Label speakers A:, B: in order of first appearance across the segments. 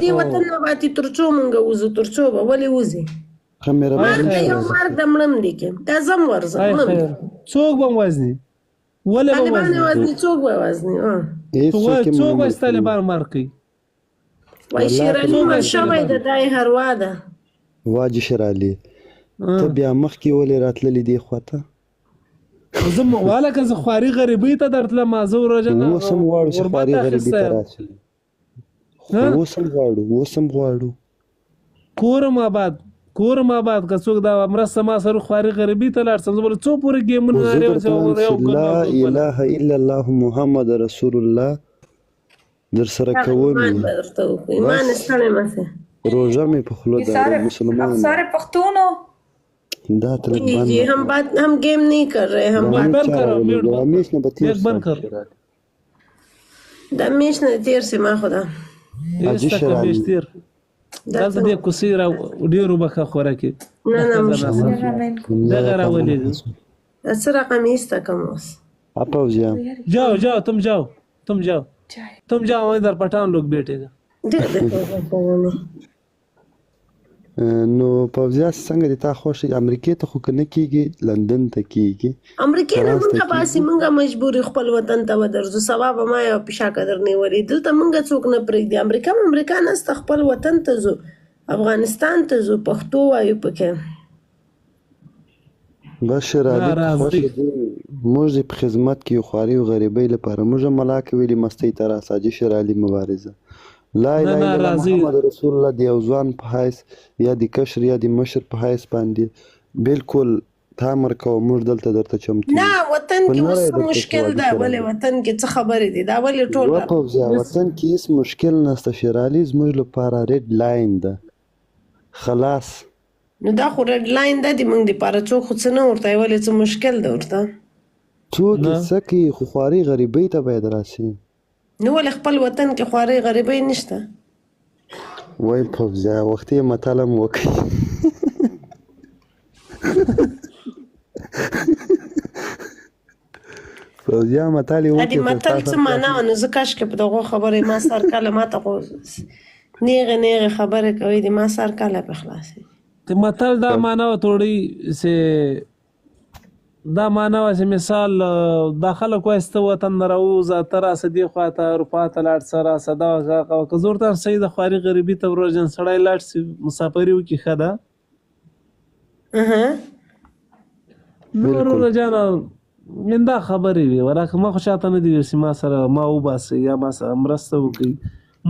A: دې وطن نه باندې تر څو مونږ وځو تر څو به ولې وځي
B: ښه مهرباني
A: مرګ یو
B: وکړئ.
A: مرګ د مړم دی کې دا زم ورځم
C: ای
A: مړم
C: خیر څوک به وزني ولې به
A: طالبان
C: وزني
A: وزني څوک به وزني
B: هېڅوک یې
C: څوک
B: مړ
C: به
B: نه
C: طالبان مړ کوي
A: وای شیر علي مړ شوی د دای هروا ده
B: واجي شیر علي ته بیا مخکې ولې راتللې دې خواته
C: زه واله که زه خواري غریبۍ ته درتلم زه ورځنه
B: اوس هم غواړو چې خواري غریبۍ ته راشي اوس هم غواړو
C: کورم آباد که څوک دا مرسته ما سره خواري غریبۍ ته لاړ شم زه به څو پورې ګیمونه
B: لا اله الا الله محمد رسول الله در سره کوم
A: ایمان ستړی مشه
B: روزه مې په خوله ده مسلمان
D: افسر پختونو
B: دا طالبان
A: جی हम गेम नहीं कर रहे हम
C: बंद करो
B: हमेश ने बतिया
C: बंद करो
A: دمیش نه تیر سي ما خدا
B: اجي شرالي
C: دا دې کوسي را ډیرو بخه خوراکي
A: نه نه
C: دا غره ولې
A: اثر رقم ایستا کوم اوس
B: اپا وجا
C: जाओ तुम जाओ इधर पठान लोग बैठेगा
B: نو پوزیا څنګه د تا خوښ امریکای ته خو کنه کیږي لندن ته کیږي
A: امریکای نه مونږه باسي مونږه مجبور خپل وطن ته ودرځو سبب ما یو پښا قدر نه وری دلته مونږه څوک نه پرېږدي امریکا نه خپل وطن ته ځو افغانستان ته ځو پښتو وایو پکې
B: بشر علي موږ په خدمت کې خواري او غریبۍ لپاره موږ ملاک ویلي مستۍ تر اساجي شر علي مبارزه لا اله الا الله محمد رسول الله دی اوزان په حیث یا د کشر یا د مشر په حیث باندې بالکل تامر کو موږ دلته درته چمتو
A: نه وطن کې اوس مشکل ده ولې وطن کې څه خبرې دي دا ولې ټول
B: وطن کې هیڅ مشکل نشته شر علي زموږ لپاره ریډ لاین ده خلاص
A: نو دا خو ریډ لاین ده د موږ لپاره څوک خو څه نه ورته ولې څه مشکل ده ورته
B: څوک څه کوي خو خواري غریبۍ ته باید راشي
A: نو ولې خپل وطن کې خواري غریبۍ نشته
B: وای پوزیا وختي مطالم وکي پوزیا مطالې وکي
A: دا مطلب څه معنا نو زکاش کې په دغه خبره ما سر کله ما ته نیغه خبره کوي د ما سر کله په خلاصي
C: ته مطلب دا معنا وتوړي سه دا معنا چې مثال داخله کوسته وطن راوزه تر اسه دی خواته اروپا ته لاړ سره صدا که زور تر سید خواري غریبي ته ورجن سړی لاړ سي مسافری وکي خدا نور رجانا مندا خبرې وي ورکه ما خوشاته نه دی چې ما سره ما وباسي یا ما سره مرسته وکي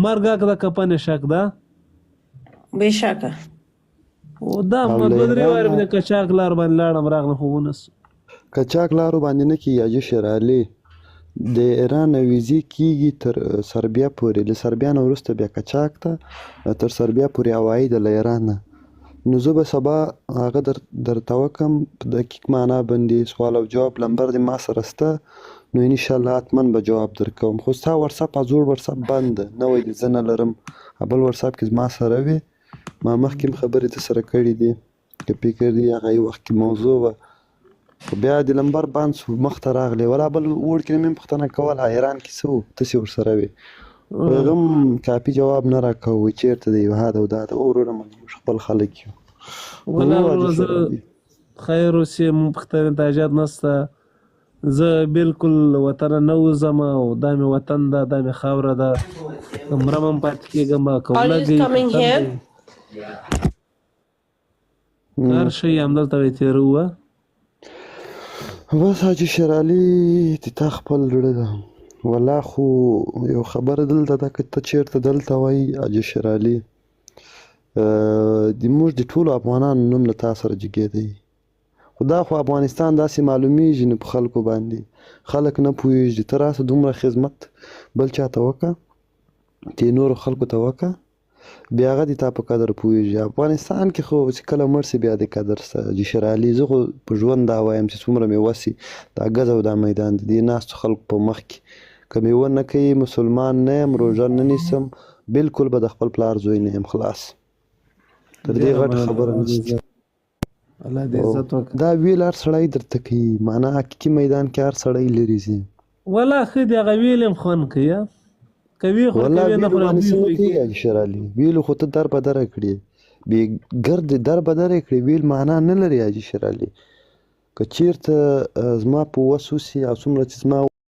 C: مرګه کده کپنه شک ده
A: بشکه
C: او دا مګدري واره د کچاک لار باندې لاړم راغله خوونس
B: کچاک لارو باندې نه کیږي اجي شرالي د ایران ویزي کیږي تر سربیا پورې له سربیا نه ورسته بیا کچاک ته تر سربیا پورې هوایي د ایران نو زه به سبا هغه درته وکم په دقیق معنا باندې سوال او جواب لمبر د ما سره سته نو ان شاء الله حتما به جواب درکوم خو ستا واتساپ ازور واتساپ بند نه وای د زنه لرم بل واتساپ کې ما سره وي ما مخکې خبرې ته سره کړې دي که فکر دی هغه وخت کې موضوع بیا د لمبر باندې مخ ته راغلی ولا بل وړ کې مې پښتنه کول حیران کې سو تاسو ور سره وي غم کاپی جواب نه راکوي چیرته دی هدا او دا اورونه موږ خپل خلک یو
C: ولا خیر اوسې پښتنه تاجات نسته زه بالکل وطن نه وزم او دا مې وطن ده دا مې خاوره ده مرمم پات کېږم کومه هر شي همدلته تیروه
B: بس حاجي شرالي ته خپل لړه ده ولا خو یو خبره دلته ده که ته چیرته دلته وای حاجي شرالي د موږ د ټولو افغانانو نوم له تا سره جګې دی خدا خو افغانستان داسې معلومیږي نه په خلکو باندې خلک نه پوهېږي ته راسه دومره خدمت بل چاته وکړه چې نورو خلکو ته وکړه بیا هغه د تا په قدر پوهېږي افغانستان کې خو چې کله مړ سي بیا د قدر سه حاجي شرالي زه خو په ژوند دا وایم چې څومره مې وسي دا ګز او دا میدان د دې ناستو خلکو په مخ کې که مې ونه کوي مسلمان نه یم روژه نه نیسم بالکل به د خپل پلار زوی نه یم خلاص تر دې غټه خبره نشته دا ویل هر سړی درته کوي معنا حقیقي میدان کې هر سړی لري زی
C: ولا خې د غویلم خون کوي کوي خو
B: والله
C: کوي نه
B: ویلو
C: خو
B: باندې
C: بوی
B: څه
C: خو
B: نه کېږي حاجي شیر علي ویلو خو ته در بدره کړې بې ګرد در بدره کړې ویل معنا نه لري حاجي شیر علي که چیرته زما په وس وسي او څومره چې زما